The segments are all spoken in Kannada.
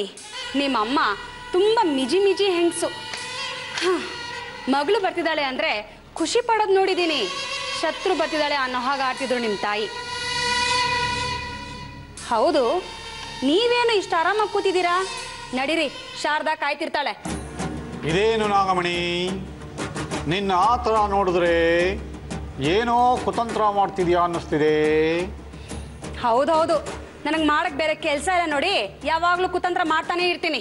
ಜಾನಿ ನಿಮ್ಮಮ್ಮ ತುಂಬ ಮಿಜಿ ಮಿಜಿ ಹೆಂಗಸು. ಮಗಳು ಬರ್ತಿದ್ದಾಳೆ ಅಂದರೆ ಖುಷಿ ಪಡೋದು ನೋಡಿದ್ದೀನಿ. ಶತ್ರು ಬರ್ತಿದ್ದಾಳೆ ಅನ್ನೋ ಹಾಗೆ ಆಡ್ತಿದ್ರು ನಿಮ್ಮ ತಾಯಿ. ಹೌದು, ನೀವೇನು ಇಷ್ಟು ಆರಾಮಾಗಿ ಕೂತಿದ್ದೀರಾ? ನಡೀರಿ, ಶಾರದಾ ಕಾಯ್ತಿರ್ತಾಳೆ. ಇದೇನು ನಾಗಮಣಿ, ನಿನ್ನ ಆ ಥರ ನೋಡಿದ್ರೆ ಏನೋ ಕುತಂತ್ರ ಮಾಡ್ತಿದ್ಯಾ ಅನ್ನಿಸ್ತಿದೆ. ಹೌದೌದು, ನನಗೆ ಮಾಡಕ್ಕೆ ಬೇರೆ ಕೆಲಸ ಇಲ್ಲ ನೋಡಿ, ಯಾವಾಗಲೂ ಕುತಂತ್ರ ಮಾಡ್ತಾನೆ ಇರ್ತೀನಿ.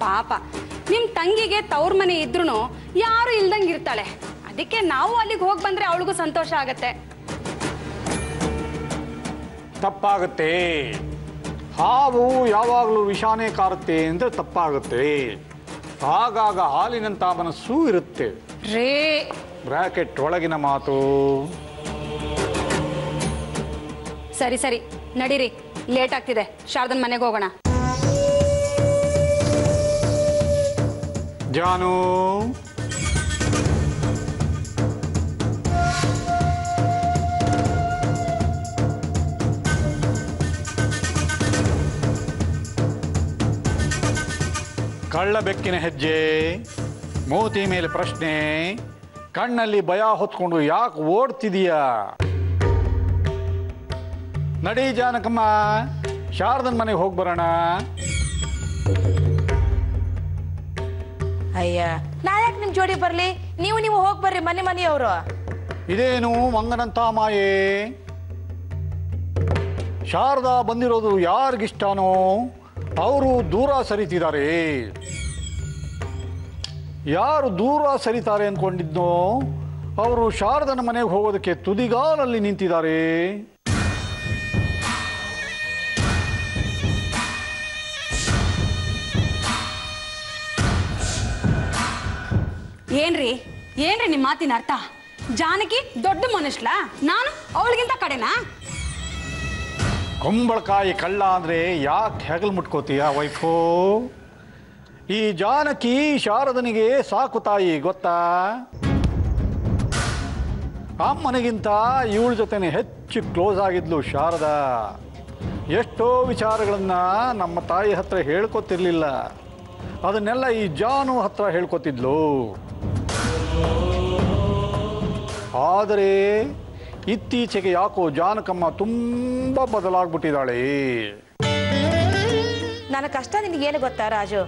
ಪಾಪ ನಿಮ್ಮ ತಂಗಿಗೆ ತವ್ರ ಮನೆ ಇದ್ರೂ ಯಾರು ಇಲ್ದಂಗೆ ಇರ್ತಾಳೆ. ಅದಕ್ಕೆ ನಾವು ಅಲ್ಲಿಗೆ ಹೋಗಿ ಬಂದರೆ ಅವಳಿಗೂ ಸಂತೋಷ ಆಗತ್ತೆ. ತಪ್ಪಾಗುತ್ತೆ. ಹಾವು ಯಾವಾಗಲೂ ವಿಷಾನೇ ಕಾರುತ್ತೆ ಅಂದರೆ ತಪ್ಪಾಗುತ್ತೆ. ಆಗಾಗ ಹಾಲಿನಂಥ ಮನಸ್ಸೂ ಇರುತ್ತೆ. ರೇ ಬ್ರಾಕೆಟ್ ಒಳಗಿನ ಮಾತು. ಸರಿ ಸರಿ ನಡೀರಿ, ಲೇಟ್ ಆಗ್ತಿದೆ. ಶಾರದನ್ ಮನೆಗೆ ಹೋಗೋಣ. ಜಾನು, ಕಳ್ಳ ಬೆಕ್ಕಿನ ಹೆಜ್ಜೆ, ಮೂತಿ ಮೇಲೆ ಪ್ರಶ್ನೆ, ಕಣ್ಣಲ್ಲಿ ಭಯ ಹೊತ್ಕೊಂಡು ಯಾಕೆ ಓಡ್ತಿದೀಯಾ? ನಡಿ ಜಾನಕಮ್ಮ, ಶಾರದನ್ ಮನೆಗೆ ಹೋಗಿ ಬರೋಣ. ಅಯ್ಯ, ನಾ ಯಾಕೆ ನಿಮ್ ಜೋಡಿ ಬರ್ಲಿ? ನೀವು ಹೋಗಿ ಬರ್ರಿ ಮನೆಯವರು. ಇದೇನು ಮಂಗನಂತ ಮಾಯೆ? ಶಾರದಾ ಬಂದಿರೋದು ಯಾರಿಗಿಷ್ಟನೋ ಅವರು ದೂರ ಸರಿತಿದ್ದಾರೆ. ಯಾರು ದೂರ ಸರಿತಾರೆ ಅಂದ್ಕೊಂಡಿದ್ನೋ ಅವರು ಶಾರದನ ಮನೆಗೆ ಹೋಗೋದಕ್ಕೆ ತುದಿಗಾಲಲ್ಲಿ ನಿಂತಿದ್ದಾರೆ. ಏನ್ರಿ ಏನ್ರಿ ನಿಮ್ಮ ಮಾತಿನ ಅರ್ಥ? ಜಾನಕಿ ದೊಡ್ಡ ಮನುಷ್ಯಲ, ನಾನು ಅವಳಿಗಿಂತ ಕಡೆನಾ? ಕುಂಬಳಕಾಯಿ ಕಳ್ಳ ಅಂದ್ರೆ ಯಾಕೆ ಹೆಗಲು ಮುಟ್ಕೋತೀಯ ವೈಫು? ಈ ಜಾನಕಿ ಶಾರದನಿಗೆ ಸಾಕು ತಾಯಿ, ಗೊತ್ತಾ? ಅಮ್ಮನಿಗಿಂತ ಇವಳ ಜೊತೆನೆ ಹೆಚ್ಚು ಕ್ಲೋಸ್ ಆಗಿದ್ಲು ಶಾರದಾ. ಎಷ್ಟೋ ವಿಚಾರಗಳನ್ನ ನಮ್ಮ ತಾಯಿ ಹತ್ರ ಹೇಳ್ಕೊತಿರ್ಲಿಲ್ಲ, ಅದನ್ನೆಲ್ಲ ಈ ಜಾನು ಹತ್ರ ಹೇಳ್ಕೊತಿದ್ಲು. ಆದರೆ ಇತ್ತೀಚೆಗೆ ಯಾಕೋ ಜಾನಕಮ್ಮ ತುಂಬಾ ಬದಲಾಗ್ಬಿಟ್ಟಿದ್ದಾಳೆ. ನನ್ನ ಕಷ್ಟ ನಿನಗೇನು ಗೊತ್ತಾ ರಾಜು?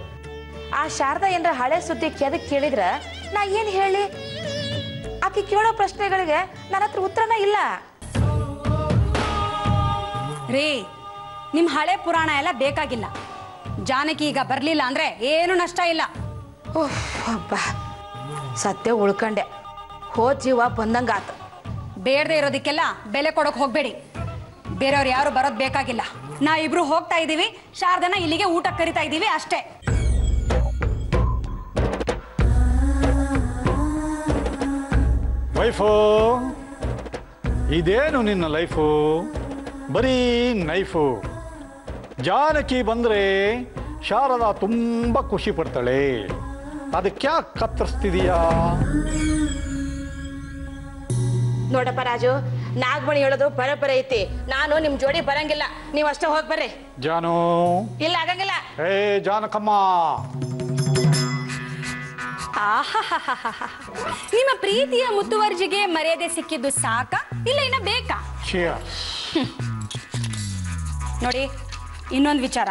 ಆ ಶಾರದಾ ಏನ್ರ ಹಳೆ ಸುದ್ದಿ ಕೆದಕ್ ಕೇಳಿದ್ರ ನಾ ಏನ್ ಹೇಳಿ? ಆಕೆ ಕೇಳೋ ಪ್ರಶ್ನೆಗಳಿಗೆ ನನ್ನ ಹತ್ರ ಉತ್ತರನೇ ಇಲ್ಲ. ರೇ, ನಿಮ್ ಹಳೆ ಪುರಾಣ ಎಲ್ಲ ಬೇಕಾಗಿಲ್ಲ. ಜಾನಕಿ ಈಗ ಬರ್ಲಿಲ್ಲ ಅಂದ್ರೆ ಏನು ನಷ್ಟ ಇಲ್ಲ. ಅಬ್ಬಾ, ಸತ್ಯ ಉಳ್ಕಂಡೆ. ಹೋದ್ ಜೀವ ಬಂದಂಗಾತ. ಬೇಡದೆ ಇರೋದಕ್ಕೆಲ್ಲ ಬೆಲೆ ಕೊಡೋಕೆ ಹೋಗ್ಬೇಡಿ. ಬೇರೆಯವ್ರು ಯಾರು ಬರೋದು ಬೇಕಾಗಿಲ್ಲ. ನಾವಿಬ್ರು ಹೋಗ್ತಾ ಇದ್ದೀವಿ, ಶಾರದನ ಇಲ್ಲಿಗೆ ಊಟ ಕರಿತಾ ಇದ್ದೀವಿ ಅಷ್ಟೇ. ವೈಫು, ಇದೇನು ನಿನ್ನ ಲೈಫು? ಬರೀ ನೈಫು. ಜಾನಕಿ ಬಂದ್ರೆ ಶಾರದಾ ತುಂಬ ಖುಷಿ ಪಡ್ತಾಳೆ, ಅದಕ್ಯಾಕೆ ಕತ್ತರಿಸ್ತಿದೀಯಾ? ನೋಡಪ್ಪ ರಾಜು, ನಾಗಮಣಿ ಹೇಳೋದು ಬರಬರ ಐತಿ. ನಾನು ನಿಮ್ ಜೋಡಿ ಬರಂಗಿಲ್ಲ, ನೀವ್ ಅಷ್ಟೇ ಹೋಗಿ ಬರ್ರಿ. ಜಾನು, ಇಲ್ಲ ಆಗಂಗಿಲ್ಲ. ಏ ಜಾನಕಮ್ಮ, ನಿಮ್ಮ ಪ್ರೀತಿಯ ಮುತುವರ್ಜಿಗೆ ಮರ್ಯಾದೆ ಸಿಕ್ಕಿದ್ದು ಸಾಕ, ಇಲ್ಲ ಇನ್ನ ಬೇಕಾ? ನೋಡಿ, ಇನ್ನೊಂದು ವಿಚಾರ.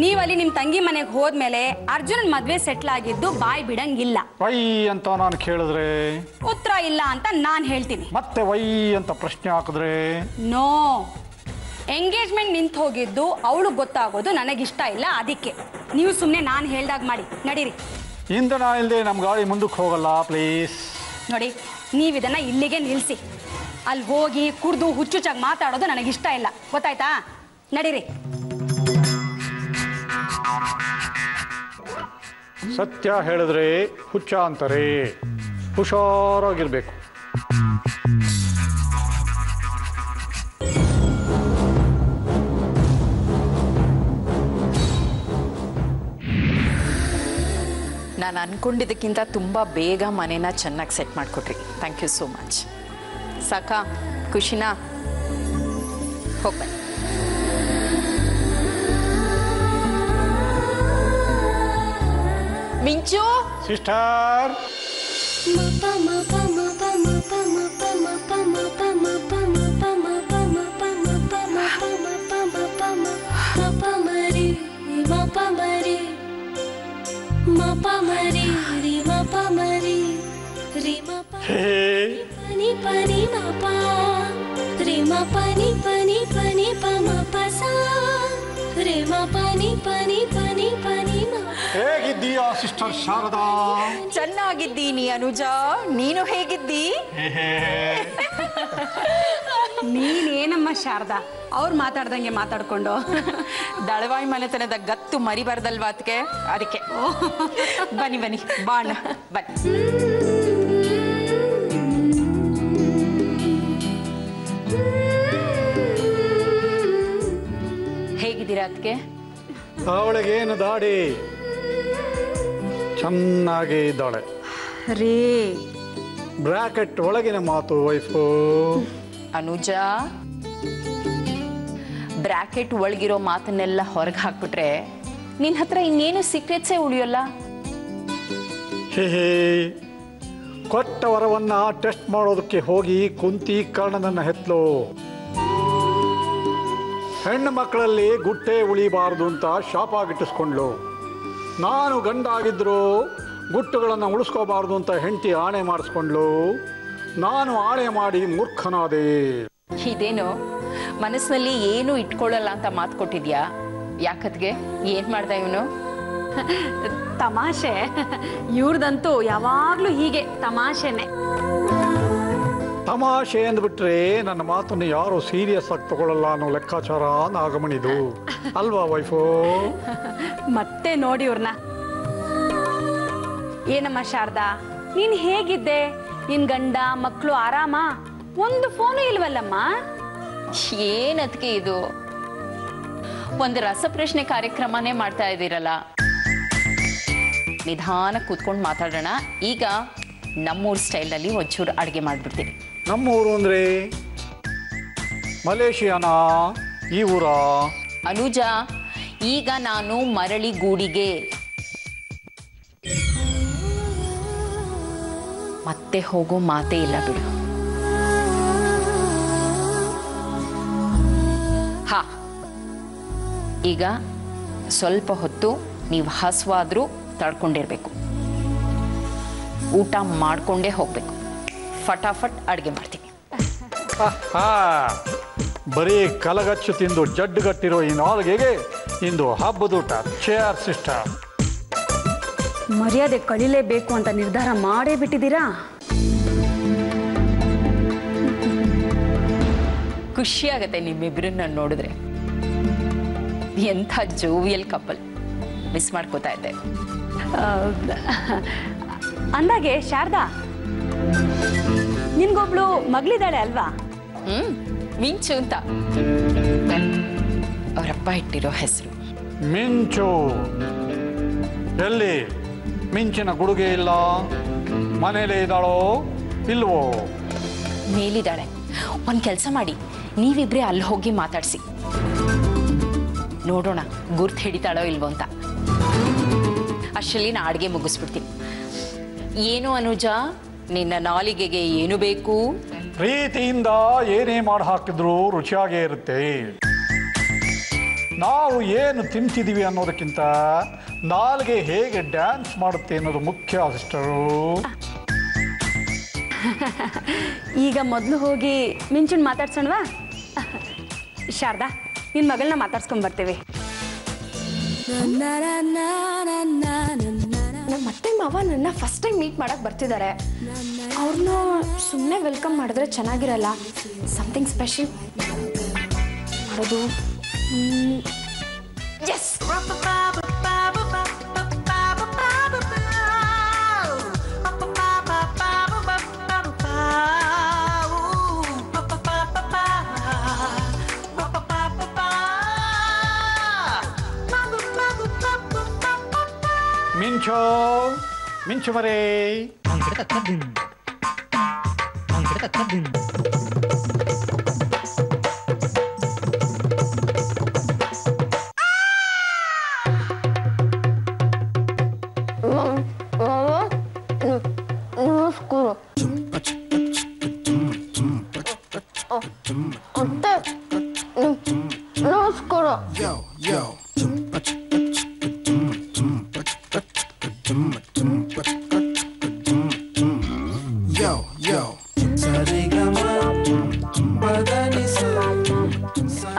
ನೀವಲ್ಲಿ ನಿಮ್ ತಂಗಿ ಮನೆಗೆ ಹೋದ್ಮೇಲೆ ಅರ್ಜುನನ್ ಮದ್ವೆ ಸೆಟ್ಲ್ ಆಗಿದ್ದು ಬಾಯ್ ಬಿಡಂಗಿಲ್ಲ. ವೈ ಅಂತ ನಾನು ಕೇಳಿದ್ರೆ ಉತ್ತರ ಇಲ್ಲ ಅಂತ ನಾನ್ ಹೇಳ್ತೀನಿ. ಮತ್ತೆ ವೈ ಅಂತ ಪ್ರಶ್ನೆ ಹಾಕಿದ್ರೆ ನೋ. ಎಂಗೇಜ್ಮೆಂಟ್ ನಿಂತು ಹೋಗಿದ್ದು ಅವಳು ಗೊತ್ತಾಗೋದು ನನಗಿಷ್ಟ ಇಲ್ಲ. ಅದಕ್ಕೆ ನೀವು ಸುಮ್ಮನೆ ನಾನು ಹೇಳ್ದಾಗ ಮಾಡಿ. ನಡೀರಿ. ಇಂಧನ ಇಲ್ಲದೆ ನಮ್ಮ ಗಾಡಿ ಮುಂದಕ್ಕೆ ಹೋಗಲ್ಲ, ಪ್ಲೀಸ್. ನೋಡಿ, ನೀವಿದನ್ನ ಇಲ್ಲಿಗೆ ನಿಲ್ಲಿಸಿ. ಅಲ್ಲಿ ಹೋಗಿ ಕುಡ್ದು ಹುಚ್ಚುಚ್ಚಾಗಿ ಮಾತಾಡೋದು ನನಗಿಷ್ಟ ಇಲ್ಲ, ಗೊತ್ತಾಯ್ತಾ? ನಡೀರಿ. ಸತ್ಯ ಹೇಳಿದ್ರೆ ಹುಚ್ಚ ಅಂತಾರೆ, ಹುಷಾರಾಗಿರ್ಬೇಕು. ನಾನು ಅಂದ್ಕೊಂಡಿದ್ದಕ್ಕಿಂತ ತುಂಬ ಬೇಗ ಮನೇನ ಚೆನ್ನಾಗಿ ಸೆಟ್ ಮಾಡಿಕೊಟ್ರಿ. Thank you so much. ಸಾಕಾ? ಖುಷಿನಾ? ಹೋಗ್ಬನ್ನಿ. ಮಿಂಚು ಸಿಸ್ಟರ್ ಹೇಗಿದ್ದೀಯಾ ಸಿಸ್ಟರ್ ಶಾರದಾ? ಚೆನ್ನಾಗಿದ್ದೀನಿ ಅನುಜ, ನೀನು ಹೇಗಿದ್ದಿ? ನೀನೇನಮ್ಮ ಶಾರದಾ ಅವ್ರು ಮಾತಾಡ್ದಂಗೆ ಮಾತಾಡ್ಕೊಂಡು ದಳವಾಯಿ ಮನೆತನದ ಗತ್ತು ಮರಿಬಾರ್ದಲ್ವಾ ಅದಕ್ಕೆ ಬನ್ನಿ ಬನ್ನಿ ಬಾಣ ಬನ್ನಿ. ಹೇಗಿದ್ದೀರಾ ಅದಕ್ಕೆ? ಅವಳಿಗೇನು ದಾಡಿ, ಚೆನ್ನಾಗಿ ಇದ್ದಾಳೆ. ರೇ ಬ್ರಾಕೆಟ್ ಒಳಗಿನ ಮಾತು ವೈಫು. ಅನುಜ, ಬ್ರಾಕೆಟ್ ಒಳಗಿರೋ ಮಾತನ್ನೆಲ್ಲ ಹೊರಗೆ ಹಾಕ್ಬಿಟ್ರೆ ನಿನ್ನ ಹತ್ರ ಇನ್ನೇನು ಸೀಕ್ರೆಟ್ಸೇ ಉಳಿಯೋಲ್ಲ. ಹೇ ಕೊಟ್ಟ ವರವನ್ನ ಟೆಸ್ಟ್ ಮಾಡೋದಕ್ಕೆ ಹೋಗಿ ಕುಂತಿ ಕರ್ಣನನ್ನ ಹೆತ್ಲು. ಹೆಣ್ಣು ಮಕ್ಕಳಲ್ಲಿ ಗುಟ್ಟೆ ಉಳಿಬಾರದು ಅಂತ ಶಾಪಾಗಿಟ್ಟಿಸ್ಕೊಂಡ್ಲು. ನಾನು ಗಂಡ ಆಗಿದ್ರು ಗುಟ್ಟುಗಳನ್ನು ಉಳಿಸ್ಕೋಬಾರ್ದು ಅಂತ ಹೆಂಡತಿ ಆಣೆ ಮಾಡಿಸ್ಕೊಂಡ್ಲು. ನಾನು ಆಣೆ ಮಾಡಿ ಮೂರ್ಖನಾದೆ. ಇದೇನು ಮನಸ್ಸಿನಲ್ಲಿ ಏನು ಇಟ್ಕೊಳ್ಳಲ್ಲ ಅಂತ ಮಾತು ಕೊಟ್ಟಿದ್ಯಾ? ಯಾಕತ್ಗೆ ಏನ್ ಮಾಡ್ದ ಇವನು? ತಮಾಷೆ. ಇವ್ರದಂತೂ ಯಾವಾಗ್ಲೂ ಹೀಗೆ ತಮಾಷೆನೆ. ತಮಾಷೆ ಅಂದ್ಬಿಟ್ರೆ ನನ್ನ ಮಾತನ್ನು ಯಾರು ಸೀರಿಯಸ್ ಆಗಿ ತಗೊಳ್ಳಲ್ಲ ಅನ್ನೋ ಲೆಕ್ಕಾಚಾರ ನಾಗಮಣಿದು ಅಲ್ವಾ ವೈಫು? ಮತ್ತೆ ನೋಡಿ ಇವ್ರನ್ನ. ಏನಮ್ಮ ಶಾರದಾ, ನೀನ್ ಹೇಗಿದ್ದೆ? ನಿನ್ ಗಂಡ ಮಕ್ಕಳು ಆರಾಮ? ಒಂದು ಫೋನು ಇಲ್ವಲ್ಲಮ್ಮ? ಏನದ್ಕೆ ಇದು? ಒಂದು ರಸಪ್ರಶ್ನೆ ಕಾರ್ಯಕ್ರಮನೇ ಮಾಡ್ತಾ ಇದ್ದೀರಲ್ಲ. ನಿಧಾನ ಕೂತ್ಕೊಂಡು ಮಾತಾಡೋಣ. ಈಗ ನಮ್ಮೂರ್ ಸ್ಟೈಲಲ್ಲಿ ಒಂಚೂರು ಅಡುಗೆ ಮಾಡ್ಬಿಡ್ತೀನಿ. ನಮ್ಮೂರು ಅಂದ್ರೆ ಮಲೇಷಿಯಾನಾ? ಈ ಊರ? ಅನುಜ, ಈಗ ನಾನು ಮರಳಿ ಗೂಡಿಗೆ. ಮತ್ತೆ ಹೋಗೋ ಮಾತೇ ಇಲ್ಲ ಬಿಡು. ಹಾ, ಈಗ ಸ್ವಲ್ಪ ಹೊತ್ತು ನೀವು ಹಸುವಾದ್ರೂ ತಡ್ಕೊಂಡಿರ್ಬೇಕು. ಊಟ ಮಾಡ್ಕೊಂಡೇ ಹೋಗ್ಬೇಕು. ಫಟಾಫಟ್ ಅಡುಗೆ ಮಾಡ್ತೀನಿ. ಬರೀ ಕಲಗಚ್ಚು ತಿಂದು ಜಡ್ಡುಗಟ್ಟಿರೋ ಈ ನಾಲ್ಗೆಗೆ ಇಂದು ಹಬ್ಬದೂಟ. Chair sister. ಮರ್ಯಾದೆ ಕಳಿಲೇಬೇಕು ಅಂತ ನಿರ್ಧಾರ ಮಾಡೇ ಬಿಟ್ಟಿದ್ದೀರಾ? ಖುಷಿ ಆಗತ್ತೆ ನಿಮ್ಮಿಬ್ಬರನ್ನ ನೋಡಿದ್ರೆ. ಎಂಥ ಜೋವಿಯಲ್ ಕಪಲ್. ಮಿಸ್ ಮಾಡ್ಕೋತಾ ಇದ್ದೆ. ಅಂದಾಗೆ ಶಾರದಾ, ನಿನ್ಗೊಬ್ಳು ಮಗಳಿದ್ದಾಳೆ ಅಲ್ವಾ? ಮಿಂಚು ಅಂತ ಅವರಪ್ಪ ಇಟ್ಟಿರೋ ಹೆಸರು. ಮಿಂಚು ಎಲ್ಲಿ? ಮಿಂಚಿನ ಗುಡುಗೆ ಇಲ್ಲ. ಮನೇಲೇ ಇದ್ದಾಳೋ ಇಲ್ವೋ? ಮೇಲಿದ್ದಾಳೆ. ಒಂದು ಕೆಲಸ ಮಾಡಿ, ನೀವಿಬ್ರೇ ಅಲ್ಲಿ ಹೋಗಿ ಮಾತಾಡಿಸಿ ನೋಡೋಣ ಗುರ್ತು ಹಿಡಿತಾಳೋ ಇಲ್ವೋ ಅಂತ. ಅಷ್ಟರಲ್ಲಿ ನಾ ಅಡುಗೆ ಮುಗಿಸ್ಬಿಡ್ತೀನಿ. ಏನು ಅನುಜ, ನಿನ್ನ ನಾಲಿಗೆಗೆ ಏನು ಬೇಕು? ಪ್ರೀತಿಯಿಂದ ಏನೇ ಮಾಡಿ ಹಾಕಿದ್ರೂ ರುಚಿಯಾಗೇ ಇರುತ್ತೆ. ನಾವು ಏನು ತಿಂತಿದೀವಿ ಅನ್ನೋದಕ್ಕಿಂತ ನಾಲ್ಗೆ ಹೇಗೆ ಡ್ಯಾನ್ಸ್ ಮಾಡುತ್ತೆ ಅನ್ನೋದು ಮುಖ್ಯ ಸಿಸ್ಟರು. ಈಗ ಮೊದಲು ಹೋಗಿ ಮಿಂಚುನ್ ಮಾತಾಡ್ಸೋಣವಾ? ಶಾರದಾ, ನಿನ್ನ ಮಗಳನ್ನ ಮಾತಾಡ್ಸ್ಕೊಂಡ್ ಬರ್ತೀವಿ. ನಮ್ಮ ಅತ್ತೆ ಮಾವ ನನ್ನ ಫಸ್ಟ್ ಟೈಮ್ ಮೀಟ್ ಮಾಡಕ್ಕೆ ಬರ್ತಿದ್ದಾರೆ. ಅವ್ರನ್ನ ಸುಮ್ಮನೆ ವೆಲ್ಕಮ್ ಮಾಡಿದ್ರೆ ಚೆನ್ನಾಗಿರಲ್ಲ. ಸಮಥಿಂಗ್ ಸ್ಪೆಷಲ್ ಮಾಡೋದು. ಎಸ್, ಮಿಂಚು ಮಿಂಚು ಮರೇ.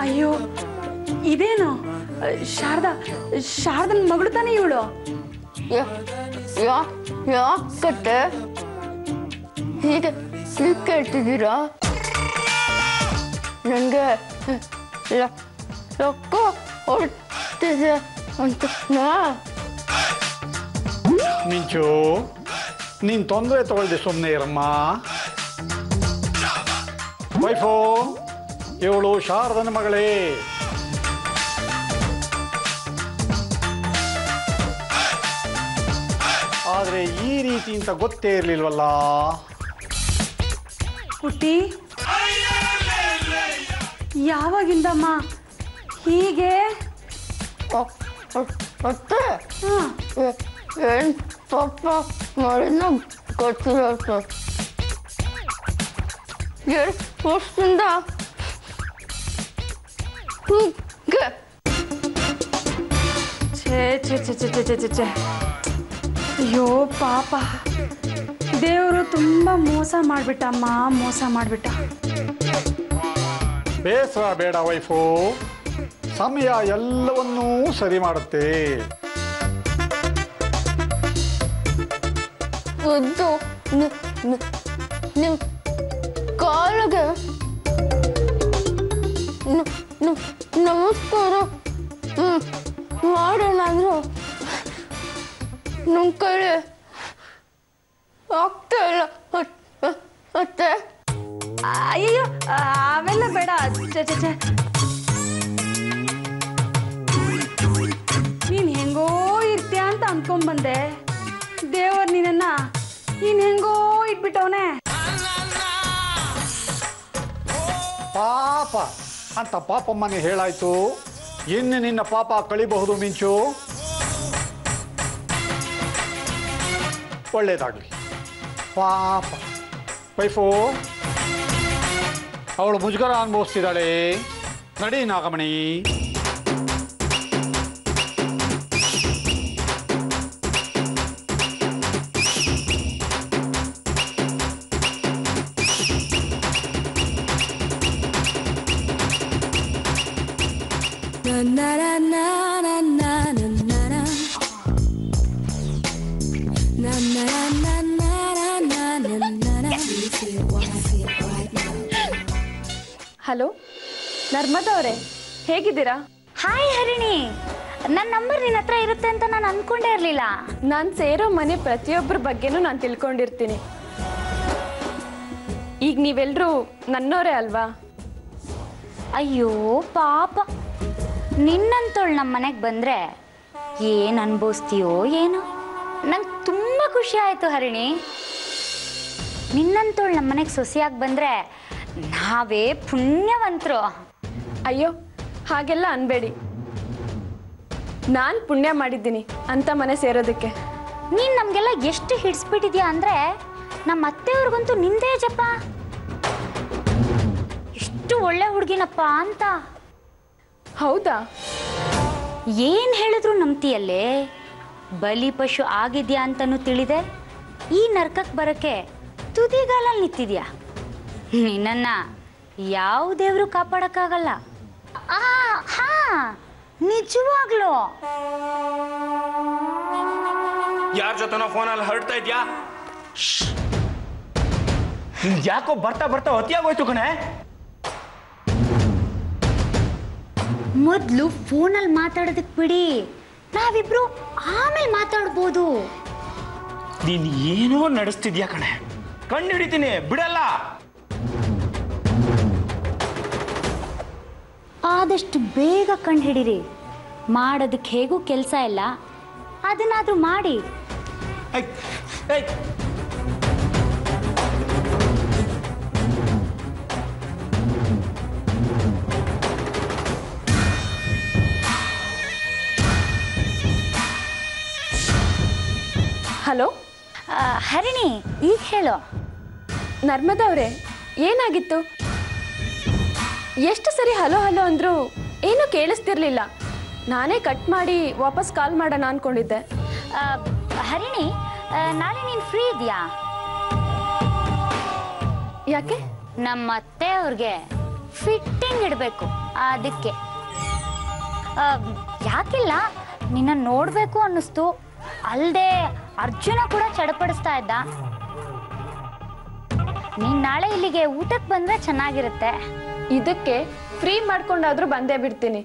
ಅಯ್ಯೋ ಇದೇನು ಶಾರದನ್ ಮಗಳು ತಾನೇ ಇವಳು. ಯಾಕತ್ತೆ ಹೀಗೆ ಕೇಳ್ತಿದ್ದೀರಾ? ನನಗೆ ರೊಕ್ಕ ಹೊರಟಿದೆ ಅಂತ ಮಿಂಚು, ನೀನು ತೊಂದರೆ ತಗೊಳ್ದೆ ಸುಮ್ಮನೆ ಇರಮ್ಮ. ವೈಫು, ಇವಳು ಶಾರದನ ಮಗಳೇ. ಆದರೆ ಈ ರೀತಿ ಅಂತ ಗೊತ್ತೇ ಇರಲಿಲ್ವಲ್ಲ. ಪುಟ್ಟಿ, ಯಾವಾಗಿಂದಮ್ಮ ಹೀಗೆ? ಮತ್ತೆ ಏನು ಪಾಪ ಮಾಡಿದ ಗೊತ್ತಿಲ್ಲ ಸರ್. 2 ವರ್ಷದಿಂದ ಹೀಗೆ. ಛೇ ಅಯ್ಯೋ ಪಾಪ, ದೇವರು ತುಂಬ ಮೋಸ ಮಾಡಿಬಿಟ್ಟಮ್ಮ, ಮೋಸ ಮಾಡಿಬಿಟ್ಟ. ಬೇಸರ ಬೇಡ ವೈಫು, ಸಮಯ ಎಲ್ಲವನ್ನೂ ಸರಿ ಮಾಡುತ್ತೆ. ಅದು ನಿಮ್ಮ ಕಾಲಿಗೆ ನಮಸ್ಕಾರ ಮಾಡೋಣಾದ್ರೂ ನಮ್ಮ ಕೈಲಿ ಆಗ್ತಾ ಇಲ್ಲ ಮತ್ತೆ. ಅಯ್ಯೋ ಅವೆಲ್ಲ ಬೇಡ. ನೀನ್ ಹೆಂಗೋ ಇರ್ತೀಯ ಅಂತ ಅನ್ಕೊಂಡ್ಬಂದೆ. ದೇವರು ನೀನನ್ನ ನೀನ್ ಹೆಂಗೋ ಇಟ್ಬಿಟ್ಟವನೆ. ಪಾಪ ಅಂತ ಪಾಪಮ್ಮನೆ ಹೇಳಾಯ್ತು. ಇನ್ನು ನಿನ್ನ ಪಾಪ ಕಳಿಬಹುದು ಮಿಂಚು. ಒಳ್ಳೇದಾಗಲಿ. ಪಾಪ ವೈಫು, ಅವಳು ಮುಜುಗರ ಅನುಭವಿಸ್ತಿದ್ದಾಳೆ. ನಡಿ ನಾಗಮಣಿ. ಹಲೋ ನರ್ಮದಾ ಅವರೇ, ಹೇಗಿದ್ದೀರಾ? ಹಾಯ್ ಹರಿಣಿ, ನನ್ನ ನಂಬರ್ ನಿನ್ನ ಹತ್ರ ಇರುತ್ತೆ ಅಂತ ನಾನು ಅನ್ಕೊಂಡೇ ಇರಲಿಲ್ಲ. ನಾನು ಸೇರೋ ಮನೆ ಪ್ರತಿಯೊಬ್ಬರ ಬಗ್ಗೆನೂ ನಾನು ತಿಳ್ಕೊಂಡಿರ್ತೀನಿ. ಈಗ ನೀವೆಲ್ಲರೂ ನನ್ನೋರೇ ಅಲ್ವಾ? ಅಯ್ಯೋ ಪಾಪ, ನಿನ್ನಂತೋಳು ನಮ್ಮ ಮನೆಗೆ ಬಂದರೆ ಏನು ಅನ್ಭವಿಸ್ತೀಯೋ ಏನೋ. ನಂಗೆ ತುಂಬ ಖುಷಿ ಆಯಿತು ಹರಿಣಿ. ನಿನ್ನಂತೋಳು ನಮ್ಮ ಮನೆಗೆ ಸೊಸೆಯಾಗಿ ಬಂದರೆ ನಾವೇ ಪುಣ್ಯವಂತರು. ಅಯ್ಯೋ ಹಾಗೆಲ್ಲ ಅನ್ಬೇಡಿ. ನಾನು ಪುಣ್ಯ ಮಾಡಿದ್ದೀನಿ ಅಂತ ಮನೆ ಸೇರೋದಕ್ಕೆ. ನೀನು ನಮಗೆಲ್ಲ ಎಷ್ಟು ಹಿಡಿಸ್ಬಿಟ್ಟಿದ್ಯಾ ಅಂದರೆ ನಮ್ಮ ಅತ್ತೆಯವ್ರಿಗಂತೂ ನಿಂದೇ ಜಪ. ಎಷ್ಟು ಒಳ್ಳೆ ಹುಡುಗಿನಪ್ಪ ಅಂತ. ಹೌದಾ? ಏನು ಹೇಳಿದ್ರು ನಂಬ್ತೀಯಲ್ಲೇ. ಬಲಿ ಪಶು ಆಗಿದ್ಯಾ ಅಂತನೂ ತಿಳಿದೆ ಈ ನರ್ಕಕ್ಕೆ ಬರೋಕ್ಕೆ ತುದಿಗಾಲಲ್ಲಿ ನಿಂತಿದ್ಯಾ. ನಿನ್ನನ್ನ ಯಾವ ದೇವರು ಕಾಪಾಡಕ್ಕಾಗಲ್ಲ. ಹಾ, ನಿಜವಾಗ್ಲೂ. ಯಾರ ಜೊತೆನೋ ಫೋನಲ್ಲಿ ಹರಡ್ತಾ ಇದ್ಯಾ? ಯಾಕೋ ಬರ್ತಾ ಬರ್ತಾ ಅತಿಯಾಗೋಯ್ತು ಕಣೆ. ಮೊದಲು ಫೋನಲ್ಲಿ ಮಾತಾಡೋದಕ್ಕೆ ಬಿಡಿ, ನಾವಿಬ್ರು ಆಮೇಲೆ ಮಾತಾಡ್ಬೋದು. ನೀನ್ ಏನೋ ನಡೆಸ್ತಿದ್ಯಾ ಕಣೆ, ಕಂಡು ಹಿಡಿತೀನಿ, ಬಿಡಲ್ಲ. ಆದಷ್ಟು ಬೇಗ ಕಂಡು ಹಿಡೀರಿ. ಮಾಡೋದಕ್ಕೆ ಹೇಗೂ ಕೆಲಸ ಇಲ್ಲ, ಅದನ್ನಾದ್ರೂ ಮಾಡಿ. ಹಲೋ ಹರಿಣಿ, ಈಗ ಹೇಳೋ. ನರ್ಮದಾ ಅವರೇ, ಏನಾಗಿತ್ತು? ಎಷ್ಟು ಸರಿ ಹಲೋ ಹಲೋ ಅಂದರೂ ಏನೂ ಕೇಳಿಸ್ತಿರ್ಲಿಲ್ಲ. ನಾನೇ ಕಟ್ ಮಾಡಿ ವಾಪಸ್ ಕಾಲ್ ಮಾಡೋಣ ಅಂದ್ಕೊಂಡಿದ್ದೆ. ಹರಿಣಿ, ನಾಳೆ ನೀನು ಫ್ರೀ ಇದೆಯಾ? ಯಾಕೆ? ನಮ್ಮ ಅತ್ತೆ ಅವ್ರಿಗೆ ಫಿಟ್ಟಿಂಗ್ ಇಡಬೇಕು, ಅದಕ್ಕೆ. ಯಾಕಿಲ್ಲ, ನಿನ್ನ ನೋಡ್ಬೇಕು ಅನ್ನಿಸ್ತು. ಅಲ್ಲದೆ ಅರ್ಜುನ ಕೂಡ ಚಡಪಡಿಸ್ತಾ ಇದ್ದ. ನೀನ್ ನಾಳೆ ಇಲ್ಲಿಗೆ ಊಟಕ್ಕೆ ಬಂದ್ರೆ ಚೆನ್ನಾಗಿರುತ್ತೆ. ಇದಕ್ಕೆ ಫ್ರೀ ಮಾಡ್ಕೊಂಡಾದ್ರೂ ಬಂದೇ ಬಿಡ್ತೀನಿ.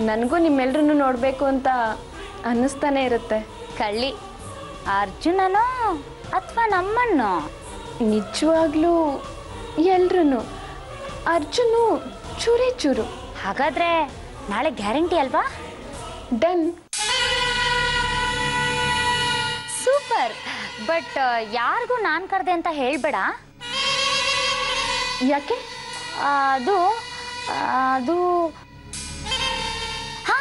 ನನಗೂ ನಿಮ್ಮೆಲ್ರನ್ನು ನೋಡ್ಬೇಕು ಅಂತ ಅನ್ನಿಸ್ತಾನೆ ಇರುತ್ತೆ. ಕಳ್ಳಿ, ಅರ್ಜುನನೋ ಅಥವಾ ನಮ್ಮನ್ನು? ನಿಜವಾಗ್ಲೂ ಎಲ್ರೂ. ಅರ್ಜುನು ಚೂರೇ ಚೂರು. ಹಾಗಾದ್ರೆ ನಾಳೆ ಗ್ಯಾರಂಟಿ ಅಲ್ವಾ? ಡನ್. ಸೂಪರ್. ಬಟ್ ಯಾರಿಗೂ ನಾನು ಕರೆದೆ ಅಂತ ಹೇಳ್ಬೇಡ. ಯಾಕೆ? ಅದು ಅದು ಹಾ,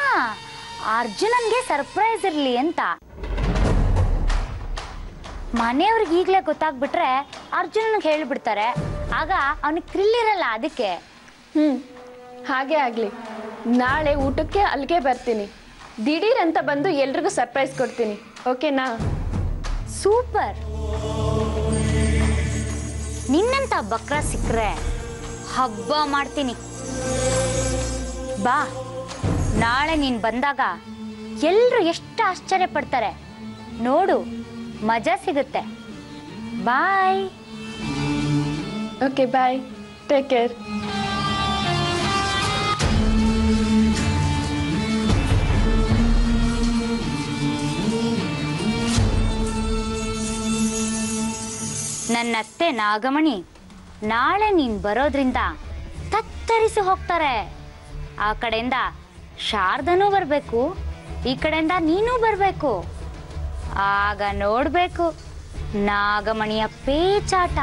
ಅರ್ಜುನನ್ಗೆ ಸರ್ಪ್ರೈಸ್ ಇರಲಿ ಅಂತ. ಮನೆಯವ್ರಿಗೆ ಈಗಲೇ ಗೊತ್ತಾಗ್ಬಿಟ್ರೆ ಅರ್ಜುನನ್ಗೆ ಹೇಳಿಬಿಡ್ತಾರೆ. ಆಗ ಅವನಿಗೆ ಥ್ರಿಲ್ ಇರಲ್ಲ, ಅದಕ್ಕೆ. ಹಾಗೆ ಆಗಲಿ. ನಾಳೆ ಊಟಕ್ಕೆ ಅಲ್ಲಿಗೆ ಬರ್ತೀನಿ. ದಿಢೀರ್ ಅಂತ ಬಂದು ಎಲ್ರಿಗೂ ಸರ್ಪ್ರೈಸ್ ಕೊಡ್ತೀನಿ. ಓಕೆನಾ? ಸೂಪರ್. ನಿನ್ನಂತ ಬಕ್ರ ಸಿಕ್ಕರೆ ಹಬ್ಬ ಮಾಡ್ತೀನಿ. ಬಾ, ನಾಳೆ ನೀನು ಬಂದಾಗ ಎಲ್ಲರೂ ಎಷ್ಟು ಆಶ್ಚರ್ಯ ಪಡ್ತಾರೆ ನೋಡು. ಮಜಾ ಸಿಗುತ್ತೆ. Bye. Okay, bye. Take care. ನನ್ನ ಅತ್ತೆ ನಾಗಮಣಿ ನಾಳೆ ನೀನು ಬರೋದ್ರಿಂದ ತತ್ತರಿಸಿ ಹೋಗ್ತಾರೆ. ಆ ಕಡೆಯಿಂದ ಶಾರದನೂ ಬರಬೇಕು, ಈ ಕಡೆಯಿಂದ ನೀನೂ ಬರಬೇಕು. ಆಗ ನೋಡಬೇಕು ನಾಗಮಣಿಯ ಪೇಚಾಟ.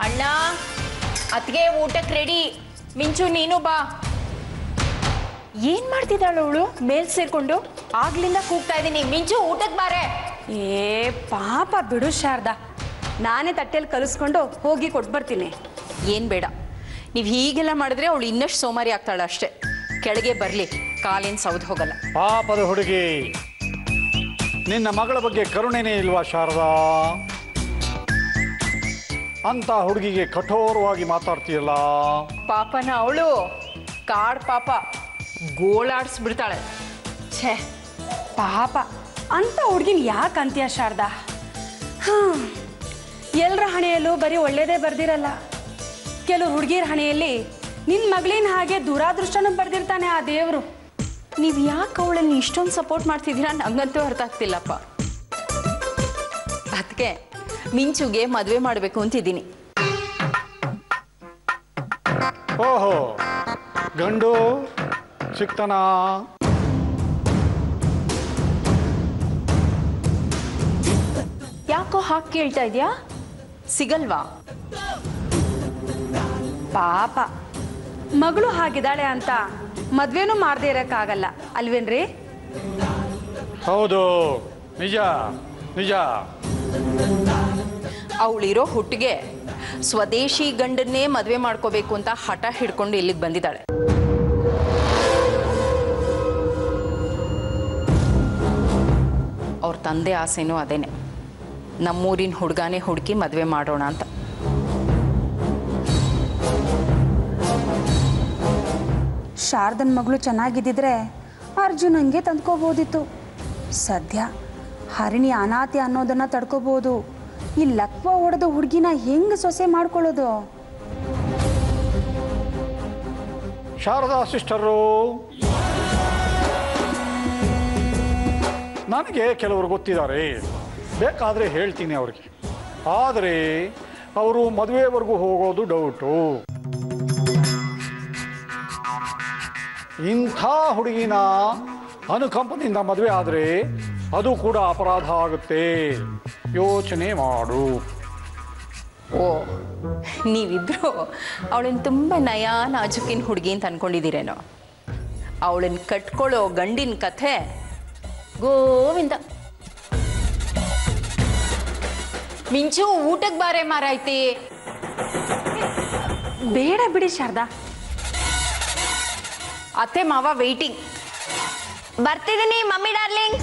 ಅಣ್ಣ, ಅತ್ಗೆ ಊಟಕ್ಕೆ ರೆಡಿ. ಮಿಂಚು, ನೀನು ಬಾ. ಏನ್ ಮಾಡ್ತಿದ್ದಾಳು ಅವಳು ಮೇಲ್ ಸೇರ್ಕೊಂಡು? ಆಗ್ಲಿಂದ ಕೂಗ್ತಾ ಇದ್ದೀನಿ, ಮಿಂಚು ಊಟಕ್ಕೆ ಬಾರೆ. ಏ ಪಾಪ ಬಿಡು ಶಾರದಾ, ನಾನೇ ತಟ್ಟೆಯಲ್ಲಿ ಕಲಿಸ್ಕೊಂಡು ಹೋಗಿ ಕೊಟ್ಬರ್ತೀನಿ. ಏನ್ ಬೇಡ, ನೀವು ಹೀಗೆಲ್ಲ ಮಾಡಿದ್ರೆ ಅವಳು ಇನ್ನಷ್ಟು ಸೋಮಾರಿ ಆಗ್ತಾಳೆ ಅಷ್ಟೇ. ಕೆಳಗೆ ಬರಲಿ, ಕಾಲಿನ ಸೌದ್ ಹೋಗಲ್ಲ. ಪಾಪದ ಹುಡುಗಿ, ನಿನ್ನ ಮಗಳ ಬಗ್ಗೆ ಕರುಣೆನೇ ಇಲ್ವಾ ಶಾರದಾ? ಅಂತ ಹುಡುಗಿಗೆ ಕಠೋರವಾಗಿ ಮಾತಾಡ್ತೀಯಲ್ಲ. ಪಾಪನ ಅವಳು ಕಾಡ್ ಪಾಪ ಗೋಳಾಡ್ಸ್ಬಿಡ್ತಾಳೆ. ಛೇ ಪಾಪ, ಅಂತ ಹುಡ್ಗಿನ ಯಾಕೆ ಅಂತೀಯ ಶಾರದಾ? ಎಲ್ಲರ ಹಣೆಯಲ್ಲೂ ಬರೀ ಒಳ್ಳೇದೇ ಬರ್ದಿರಲ್ಲ. ಕೆಲವು ಹುಡುಗಿರ ಹಣೆಯಲ್ಲಿ ನಿನ್ನ ಮಗಳಿನ ಹಾಗೆ ದುರಾದೃಷ್ಟನೂ ಬರ್ದಿರ್ತಾನೆ ಆ ದೇವರು. ನೀವು ಯಾಕೆ ಅವಳನ್ನು ಇಷ್ಟೊಂದು ಸಪೋರ್ಟ್ ಮಾಡ್ತಿದ್ದೀರಾ ನಂಗಂತೂ ಅರ್ಥ ಆಗ್ತಿಲ್ಲಪ್ಪ. ಅದಕ್ಕೆ ಮಿಂಚುಗೆ ಮದುವೆ ಮಾಡಬೇಕು ಅಂತಿದ್ದೀನಿ. ಓಹೋ, ಗಂಡು ಸಿಕ್ತಾನಾ? ಯಾಕೋ ಹಾಕಿ ಕೇಳ್ತಾ ಇದೆಯಾ? ಸಿಗಲ್ವಾ? ಪಾಪ, ಮಗಳು ಹಾಗಿದ್ದಾಳೆ ಅಂತ ಮದ್ವೆನೂ ಮಾಡದೇ ಇರೋಕ್ಕಾಗಲ್ಲ ಅಲ್ವೇನ್ರಿ? ಹೌದು, ನಿಜ ನಿಜ. ಅವಳಿರೋ ಹುಟ್ಟಿಗೆ ಸ್ವದೇಶಿ ಗಂಡನ್ನೇ ಮದುವೆ ಮಾಡ್ಕೋಬೇಕು ಅಂತ ಹಠ ಹಿಡ್ಕೊಂಡು ಇಲ್ಲಿಗೆ ಬಂದಿದ್ದಾಳೆ. ಅವ್ರ ತಂದೆ ಆಸೆನೂ ಅದೇನೆ, ನಮ್ಮೂರಿನ ಹುಡುಗಾನೇ ಹುಡುಕಿ ಮದುವೆ ಮಾಡೋಣ ಅಂತ. ಶಾರದನ್ ಮಗಳು ಚೆನ್ನಾಗಿದ್ದಿದ್ರೆ ಅರ್ಜುನಂಗೆ ತಂದ್ಕೋಬೋದಿತ್ತು. ಸದ್ಯ ಹರಿಣಿ ಅನಾಥೆ ಅನ್ನೋದನ್ನ ತಡ್ಕೋಬಹುದು. ಈ ಲಕ್ವ ಹೊಡೆದ ಹುಡುಗಿನ ಹೆಂಗ್ ಸೊಸೆ ಮಾಡ್ಕೊಳ್ಳೋದು? ಶಾರದಾ ಸಿಸ್ಟರು, ನನಗೆ ಕೆಲವರು ಗೊತ್ತಿದ್ದಾರೆ, ಬೇಕಾದರೆ ಹೇಳ್ತೀನಿ ಅವ್ರಿಗೆ. ಆದರೆ ಅವರು ಮದುವೆವರೆಗೂ ಹೋಗೋದು ಡೌಟು. ಇಂಥ ಹುಡುಗಿನ ಅನುಕಂಪದಿಂದ ಮದುವೆ ಆದರೆ ಅದು ಕೂಡ ಅಪರಾಧ ಆಗುತ್ತೆ. ಯೋಚನೆ ಮಾಡು. ಓ, ನೀವಿಬ್ರು ಅವಳನ್ನ ತುಂಬ ನಯ ನಾಜುಕಿನ ಹುಡುಗಿ ಅಂತ ಅನ್ಕೊಂಡಿದ್ದೀರೇನೋ. ಅವಳನ್ನ ಕಟ್ಕೊಳ್ಳೋ ಗಂಡಿನ ಕಥೆ ಗೋವಿಂದ. ಮಿಂಚು, ಊಟಕ್ಕೆ ಬಾರೆ ಮಾರಾಯ್ತಿ. ಬೇಡ ಬಿಡಿ ಶಾರದಾ, ಅತ್ತೆ ಮಾವ ವೇಟಿಂಗ್. ಬರ್ತಿದ್ದೀನಿ mummy darling.